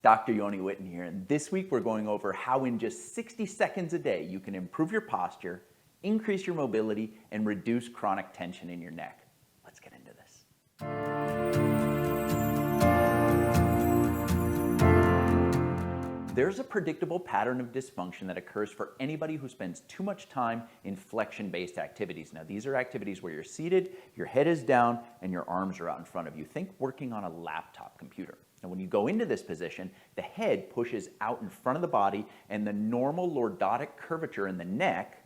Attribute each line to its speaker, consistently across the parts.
Speaker 1: Dr. Yoni Whitten here, and this week we're going over how in just 60 seconds a day you can improve your posture, increase your mobility, and reduce chronic tension in your neck. Let's get into this. There's a predictable pattern of dysfunction that occurs for anybody who spends too much time in flexion-based activities. Now, these are activities where you're seated, your head is down, and your arms are out in front of you. Think working on a laptop computer. And when you go into this position, the head pushes out in front of the body, and the normal lordotic curvature in the neck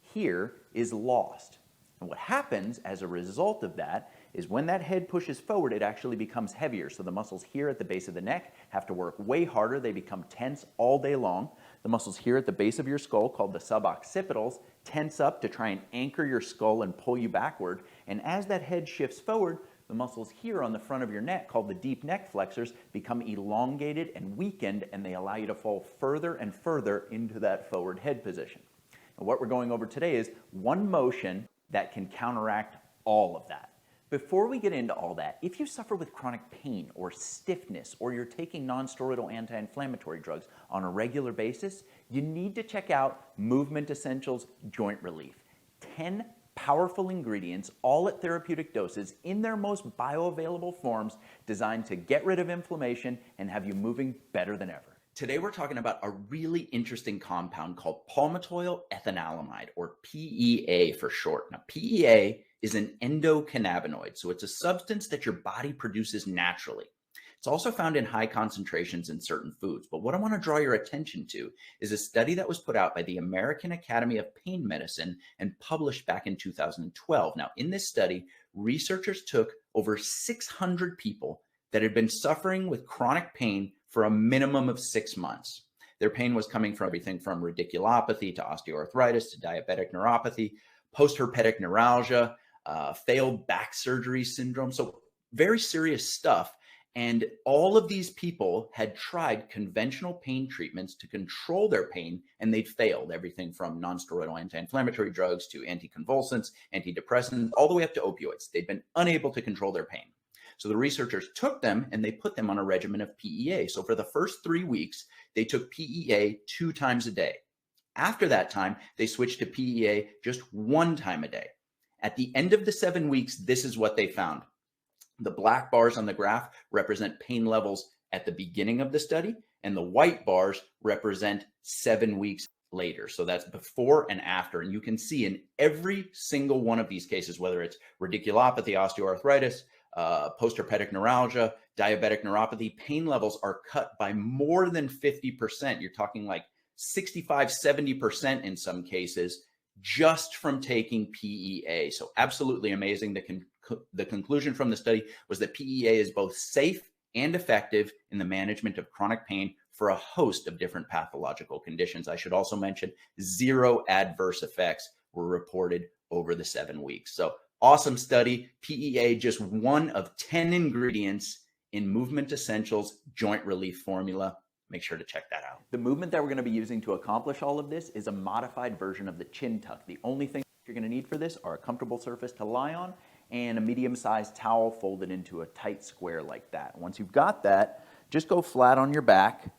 Speaker 1: here is lost. And what happens as a result of that is when that head pushes forward, it actually becomes heavier. So the muscles here at the base of the neck have to work way harder. They become tense all day long. The muscles here at the base of your skull, called the suboccipitals, tense up to try and anchor your skull and pull you backward. And as that head shifts forward, the muscles here on the front of your neck, called the deep neck flexors, become elongated and weakened, and they allow you to fall further and further into that forward head position. And what we're going over today is one motion that can counteract all of that. Before we get into all that, if you suffer with chronic pain or stiffness, or you're taking non-steroidal anti-inflammatory drugs on a regular basis, you need to check out Movement Essentials Joint Relief. 10 powerful ingredients, all at therapeutic doses, in their most bioavailable forms, designed to get rid of inflammation and have you moving better than ever. Today we're talking about a really interesting compound called palmitoyl ethanolamide, or PEA for short. Now, PEA is an endocannabinoid, so it's a substance that your body produces naturally. It's also found in high concentrations in certain foods. But what I want to draw your attention to is a study that was put out by the American Academy of Pain Medicine and published back in 2012. Now, in this study, researchers took over 600 people that had been suffering with chronic pain for a minimum of 6 months. Their pain was coming from everything from radiculopathy to osteoarthritis to diabetic neuropathy, postherpetic neuralgia, failed back surgery syndrome. So very serious stuff. And all of these people had tried conventional pain treatments to control their pain, and they'd failed. Everything from non-steroidal anti-inflammatory drugs to anticonvulsants, antidepressants, all the way up to opioids. They'd been unable to control their pain. So the researchers took them and they put them on a regimen of PEA. So for the first 3 weeks, they took PEA 2 times a day. After that time, they switched to PEA just 1 time a day. At the end of the 7 weeks, this is what they found. The black bars on the graph represent pain levels at the beginning of the study, and the white bars represent 7 weeks later. So that's before and after. And you can see in every single one of these cases, whether it's radiculopathy, osteoarthritis, postherpetic neuralgia, diabetic neuropathy, pain levels are cut by more than 50%. You're talking like 65, 70% in some cases, just from taking PEA. So absolutely amazing. The conclusion from the study was that PEA is both safe and effective in the management of chronic pain for a host of different pathological conditions. I should also mention 0 adverse effects were reported over the 7 weeks. So awesome study. PEA, just one of 10 ingredients in Movement Essentials Joint Relief Formula. Make sure to check that out. The movement that we're going to be using to accomplish all of this is a modified version of the chin tuck. The only thing you're going to need for this are a comfortable surface to lie on and a medium-sized towel folded into a tight square like that. Once you've got that, just go flat on your back.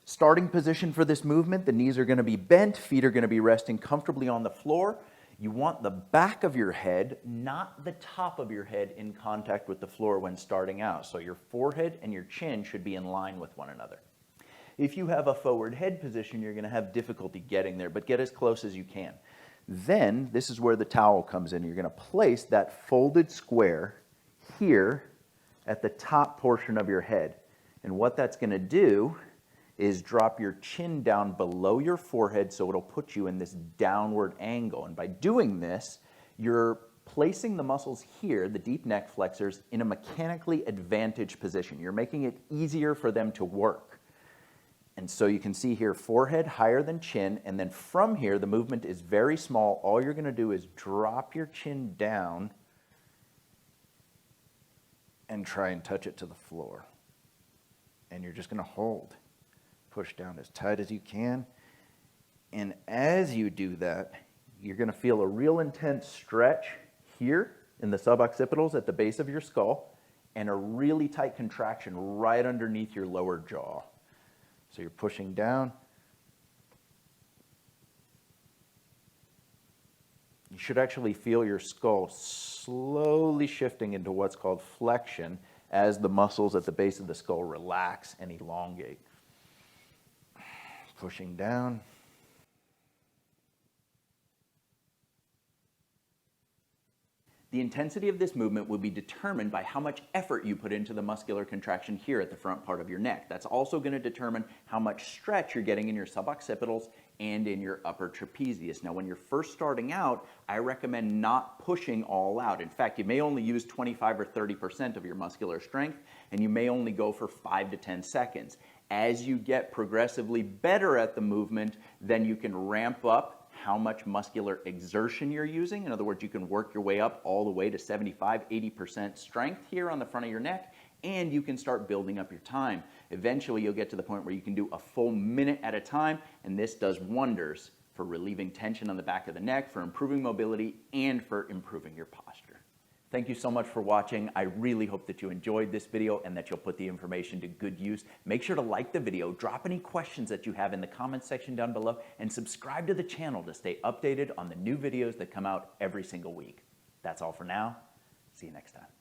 Speaker 1: Starting position for this movement, the knees are going to be bent, feet are going to be resting comfortably on the floor. You want the back of your head, not the top of your head, in contact with the floor when starting out. So your forehead and your chin should be in line with one another. If you have a forward head position, you're going to have difficulty getting there, but get as close as you can. Then, this is where the towel comes in. You're going to place that folded square here at the top portion of your head. And what that's going to do is drop your chin down below your forehead, so it'll put you in this downward angle. And by doing this, you're placing the muscles here, the deep neck flexors, in a mechanically advantaged position. You're making it easier for them to work. And so you can see here, forehead higher than chin, and then from here, the movement is very small. All you're going to do is drop your chin down and try and touch it to the floor. And you're just going to hold. Push down as tight as you can. And as you do that, you're going to feel a real intense stretch here in the suboccipitals at the base of your skull, and a really tight contraction right underneath your lower jaw. So you're pushing down. You should actually feel your skull slowly shifting into what's called flexion as the muscles at the base of the skull relax and elongate. Pushing down. The intensity of this movement will be determined by how much effort you put into the muscular contraction here at the front part of your neck. That's also going to determine how much stretch you're getting in your suboccipitals and in your upper trapezius. Now, when you're first starting out, I recommend not pushing all out. In fact, you may only use 25 or 30% of your muscular strength, and you may only go for 5 to 10 seconds. As you get progressively better at the movement, then you can ramp up how much muscular exertion you're using. In other words, you can work your way up all the way to 75, 80% strength here on the front of your neck, and you can start building up your time. Eventually, you'll get to the point where you can do a full minute at a time, and this does wonders for relieving tension on the back of the neck, for improving mobility, and for improving your posture. Thank you so much for watching. I really hope that you enjoyed this video and that you'll put the information to good use. Make sure to like the video, drop any questions that you have in the comments section down below, and subscribe to the channel to stay updated on the new videos that come out every single week. That's all for now. See you next time.